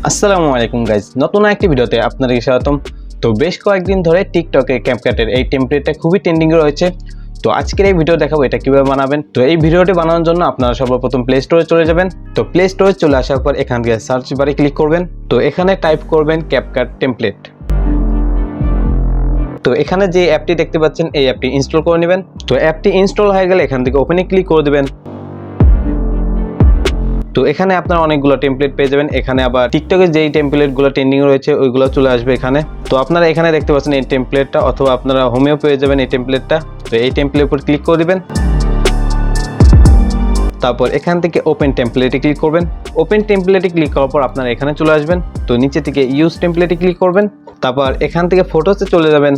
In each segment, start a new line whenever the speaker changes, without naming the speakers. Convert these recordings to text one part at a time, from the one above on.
আসসালামু আলাইকুম গাইজ, নতুন একটি ভিডিওতে আপনাদেরকে স্বাগতম। তো বেশ কয়েকদিন ধরে টিকটকে ক্যাপকাটের এই টেমপ্লেটটা খুবই ট্রেন্ডিং রয়েছে। তো আজকের এই ভিডিও দেখাবো এটা কিভাবে বানাবেন। তো এই ভিডিওটি বানানোর জন্য আপনারা সর্বপ্রথম প্লে স্টোরে চলে যাবেন। তো প্লে স্টোরে চলে আসার পর এখান থেকে সার্চ বারে ক্লিক করবেন। তো এখানে টাইপ করবেন ক্যাপকাট টেমপ্লেট। তো এখানে যে অ্যাপটি দেখতে পাচ্ছেন এই অ্যাপটি ইনস্টল করে নেবেন। তো অ্যাপটি ইনস্টল হয়ে গেলে এখান থেকে ওপেনে ক্লিক করে দেবেন। তো এখানে আপনারা অনেকগুলো টেমপ্লেট পেয়ে যাবেন। এখানে আবার টিকটকে যেই টেমপ্লেটগুলো ট্রেন্ডিং রয়েছে ওইগুলো চলে আসবে এখানে। তো আপনারা এখানে দেখতে পাচ্ছেন এই টেমপ্লেটটা, অথবা আপনারা হোমেও পেয়ে যাবেন এই টেমপ্লেটটা। তো এই টেমপ্লেটের উপর ক্লিক করে দিবেন। তারপর এখান থেকে ওপেন টেমপ্লেটে ক্লিক করবেন। ওপেন টেমপ্লেটে ক্লিক করার পর আপনারা এখানে চলে আসবেন। তো নিচে থেকে ইউজ টেমপ্লেটে ক্লিক করবেন। তারপর এখান থেকে ফটোসে চলে যাবেন।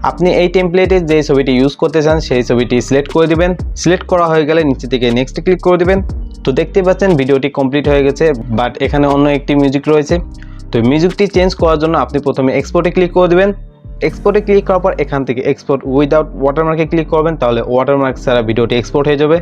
আপনি এই টেমপ্লেটে যে ছবিটি ইউজ করতে চান সেই ছবিটি সিলেক্ট করে দিবেন। সিলেক্ট করা হয়ে গেলে নিচে থেকে নেক্সট ক্লিক করে দিবেন। তো দেখতে পাচ্ছেন ভিডিওটি কমপ্লিট হয়ে গেছে, বাট এখানে অন্য একটি মিউজিক রয়েছে। তো মিউজিকটি চেঞ্জ করার জন্য আপনি প্রথমে এক্সপোর্টে ক্লিক করে দিবেন। এক্সপোর্টে ক্লিক করার পর এখান থেকে এক্সপোর্ট উইদাউট ওয়াটারমার্কে ক্লিক করবেন, তাহলে ওয়াটারমার্ক ছাড়া ভিডিওটি এক্সপোর্ট হয়ে যাবে।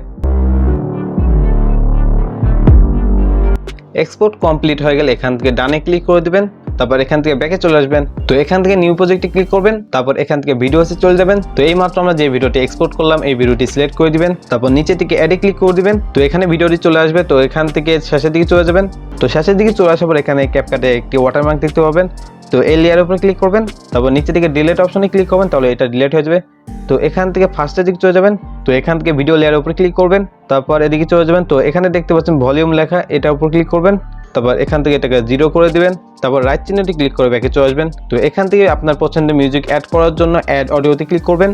এক্সপোর্ট কমপ্লিট হয়ে গেলে এখান থেকে ডানে ক্লিক করে দিবেন। তারপর এখান থেকে ব্যাকে চলে আসবেন। তো এখান থেকে নিউ প্রজেক্টে ক্লিক করবেন। তারপর এখান থেকে ভিডিওসে চলে যাবেন। তো এই মাত্র আমরা যে ভিডিওটি এক্সপোর্ট করলাম এই ভিডিওটি সিলেক্ট করে দিবেন। তারপর নিচে থেকে অ্যাডে ক্লিক করে দিবেন। তো এখানে ভিডিওটি চলে আসবে। তো এখান থেকে শেষের দিকে চলে যাবেন। তো শেষের দিকে চলে আসার পর এখানে ক্যাপকাটে একটি ওয়াটারমার্ক দেখতে পাবেন। তো এই লেয়ারের উপরে ক্লিক করবেন। তারপর নিচে থেকে ডিলিট অপশনে ক্লিক করবেন, তাহলে এটা ডিলিট হয়ে যাবে। তো এখান থেকে ফার্স্টের দিকে চলে যাবেন। তো এখান থেকে ভিডিও লেয়ারের উপরে ক্লিক করবেন। তারপর এদিকে চলে যাবেন। তো এখানে দেখতে পাচ্ছেন ভলিউম লেখা, এটার উপর ক্লিক করবেন। তারপর এখান থেকে এটাকে 0 করে দিবেন। তারপর রাইট চিহ্নটি ক্লিক করে ব্যাকে চলে আসবেন। তো এখান থেকে আপনার পছন্দের মিউজিক অ্যাড করার জন্য অ্যাড অডিওতে ক্লিক করবেন।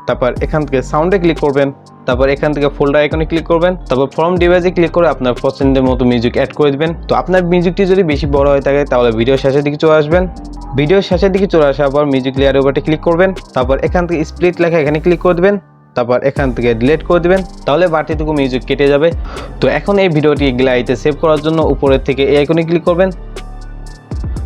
তারপর এখান থেকে সাউন্ডে ক্লিক করবেন। তারপর এখান থেকে ফোল্ডার আইকনে ক্লিক করবেন। তারপর ফ্রম ডিভাইসে ক্লিক করে আপনার পছন্দের মতো মিউজিক অ্যাড করে দিবেন। তো আপনার মিউজিকটি যদি বেশি বড় হয়ে থাকে তাহলে ভিডিও শেষের দিকে চলে আসবেন। ভিডিও শেষের দিকে চলে আসার পর মিউজিক লেয়ারের উপরে ক্লিক করবেন। তারপর এখান থেকে স্প্লিট লেখা এখানে ক্লিক করে দিবেন। তারপর এখান থেকে ডিলিট করে দিবেন, তাহলে বাড়তিটুকু মিউজিক কেটে যাবে। তো এখন এই ভিডিওটি গ্যালারিতে সেভ করার জন্য উপরের থেকে এই আইকনে ক্লিক করবেন।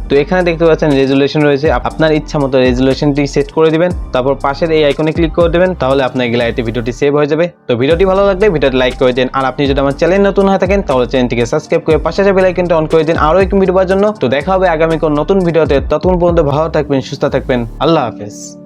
তো এখানে দেখতে পাচ্ছেন রেজুলেশন রয়েছে, আপনার ইচ্ছা মতো রেজুলেশনটি সেট করে দিবেন। তারপর পাশের এই আইকনে ক্লিক করে দেবেন, তাহলে আপনার গ্যালারিতে ভিডিওটি সেভ হয়ে যাবে। তো ভিডিওটি ভালো লাগলে ভিডিওটি লাইক করে দিন। আর আপনি যদি আমার চ্যানেল নতুন হয়ে থাকেন তাহলে চ্যানেলটিকে সাবস্ক্রাইব করে পাশে বেল আইকনটা অন করে দিন আরও একটি ভিডিও পাওয়ার জন্য। তো দেখা হবে আগামী কোন নতুন ভিডিওতে। ততক্ষণ পর্যন্ত ভালো থাকবেন, সুস্থ থাকবেন। আল্লাহ হাফেজ।